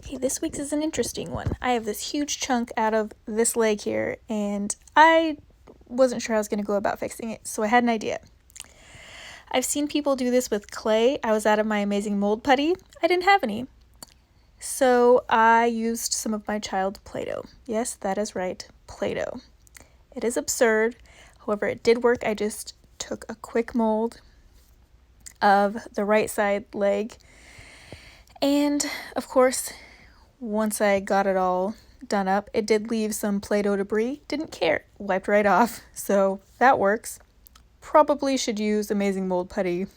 Okay, this week's is an interesting one. I have this huge chunk out of this leg here, and I wasn't sure how I was going to go about fixing it, so I had an idea. I've seen people do this with clay. I was out of my Amazing Mold Putty. I didn't have any. So I used some of my child's Play-Doh. Yes, that is right, Play-Doh. It is absurd. However, it did work. I just took a quick mold of the right side leg. And, of course, once I got it all done up, it did leave some Play-Doh debris. Didn't care. Wiped right off. So that works. Probably should use Amazing Mold Putty.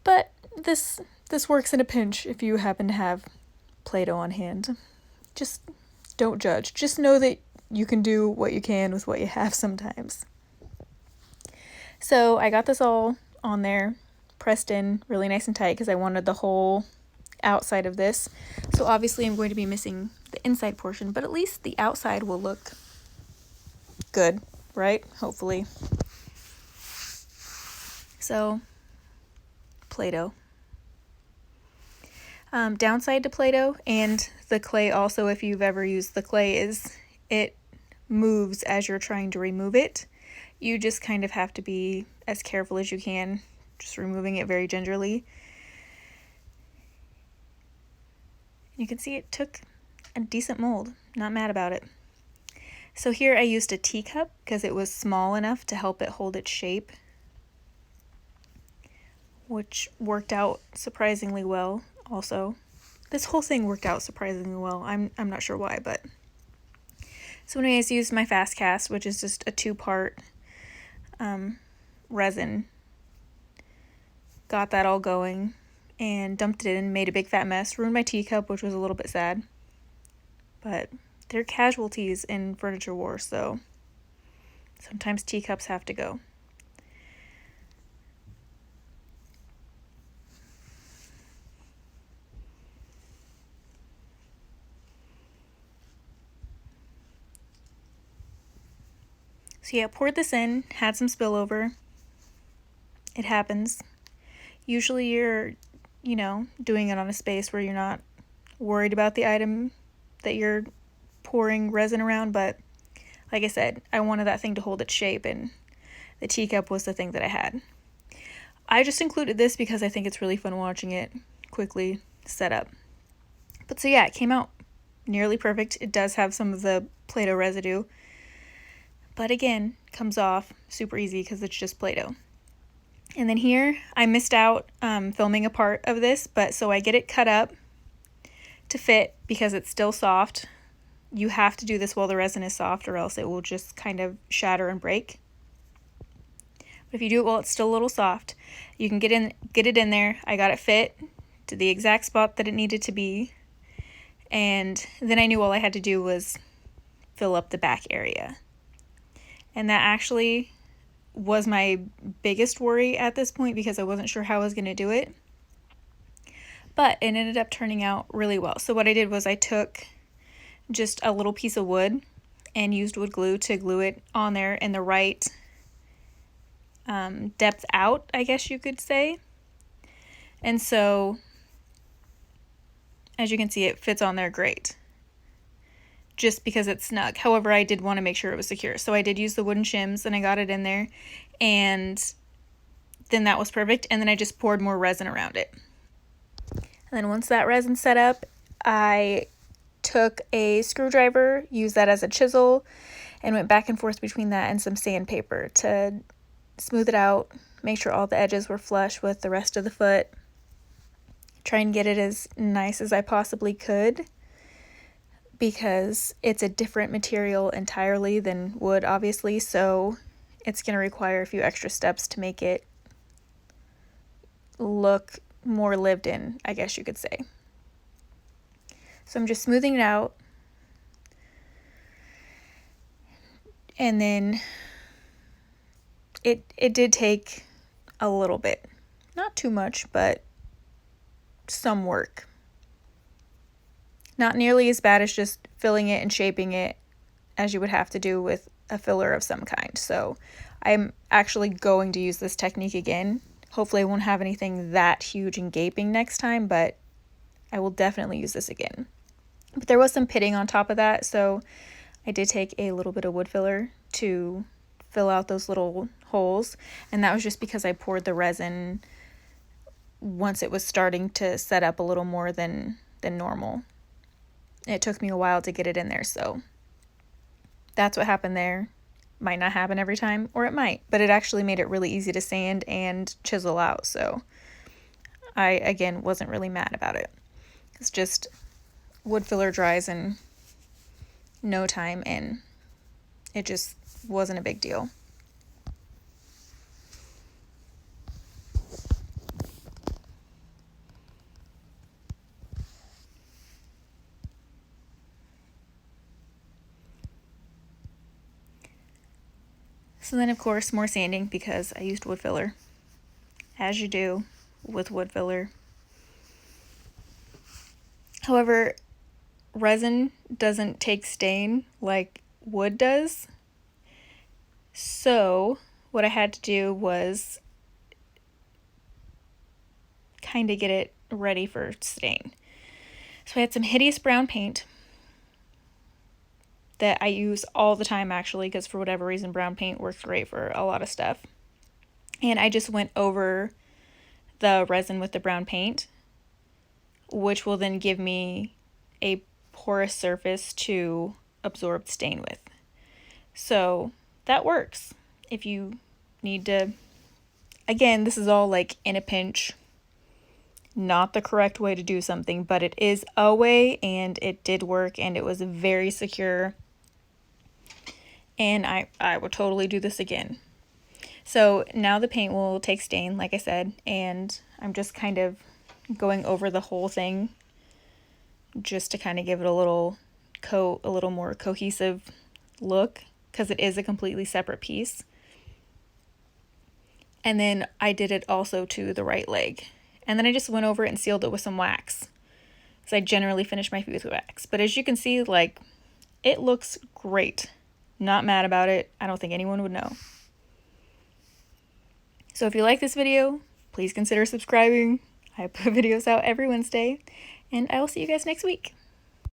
But this works in a pinch if you happen to have Play-Doh on hand. Just don't judge. Just know that you can do what you can with what you have sometimes. So I got this all on there, pressed in really nice and tight because I wanted the whole outside of this. So obviously I'm going to be missing the inside portion, but at least the outside will look good, right? Hopefully. So, Play-Doh. Downside to Play-Doh and the clay also, if you've ever used the clay, is it moves as you're trying to remove it. You just kind of have to be as careful as you can, just removing it very gingerly. You can see it took a decent mold. Not mad about it. So here I used a teacup because it was small enough to help it hold its shape, which worked out surprisingly well also. This whole thing worked out surprisingly well. I'm not sure why, but... So anyways, I used my fast cast, which is just a 2-part resin. Got that all going and dumped it in, made a big fat mess, ruined my teacup, which was a little bit sad. But they're casualties in furniture war, so sometimes teacups have to go. So yeah, poured this in, had some spillover. It happens. Usually you're, doing it on a space where you're not worried about the item that you're pouring resin around, but like I said, I wanted that thing to hold its shape, and the teacup was the thing that I had. I just included this because I think it's really fun watching it quickly set up. But so yeah, it came out nearly perfect. It does have some of the Play-Doh residue, but again, comes off super easy because it's just Play-Doh. And then here, I missed out filming a part of this, but so I get it cut up to fit because it's still soft. You have to do this while the resin is soft or else it will just kind of shatter and break. But if you do it while it's still a little soft, you can get it in there. I got it fit to the exact spot that it needed to be. And then I knew all I had to do was fill up the back area. And that actually was my biggest worry at this point because I wasn't sure how I was going to do it. But it ended up turning out really well. So what I did was I took just a little piece of wood and used wood glue to glue it on there in the right depth out, I guess you could say. And so, as you can see, it fits on there great, just because it's snug. However, I did want to make sure it was secure. So I did use the wooden shims and I got it in there, and then that was perfect. And then I just poured more resin around it. And then once that resin set up, I took a screwdriver, used that as a chisel, and went back and forth between that and some sandpaper to smooth it out, make sure all the edges were flush with the rest of the foot. Try and get it as nice as I possibly could, because it's a different material entirely than wood, obviously, so it's going to require a few extra steps to make it look more lived in, I guess you could say. So I'm just smoothing it out, and then it did take a little bit, not too much, but some work. Not nearly as bad as just filling it and shaping it as you would have to do with a filler of some kind. So I'm actually going to use this technique again. Hopefully I won't have anything that huge and gaping next time, but I will definitely use this again. But there was some pitting on top of that, so I did take a little bit of wood filler to fill out those little holes, and that was just because I poured the resin once it was starting to set up a little more than normal. It took me a while to get it in there, so that's what happened there. Might not happen every time, or it might, but it actually made it really easy to sand and chisel out, so I, again, wasn't really mad about it. It's just wood filler dries in no time, and it just wasn't a big deal. So then, of course, more sanding because I used wood filler, as you do with wood filler. However, resin doesn't take stain like wood does. So what I had to do was kind of get it ready for stain. So I had some hideous brown paint that I use all the time, actually, because for whatever reason brown paint works great for a lot of stuff. And I just went over the resin with the brown paint, which will then give me a porous surface to absorb stain with. So that works. If you need to, again, this is all like in a pinch, not the correct way to do something, but it is a way, and it did work, and it was very secure, and I would totally do this again. So now the paint will take stain, like I said, and I'm just kind of going over the whole thing just to kind of give it a little coat, a little more cohesive look, because it is a completely separate piece. And then I did it also to the right leg. And then I just went over it and sealed it with some wax, because I generally finish my feet with wax. But as you can see, like, it looks great. Not mad about it. I don't think anyone would know. So if you like this video, please consider subscribing. I put videos out every Wednesday, and I will see you guys next week.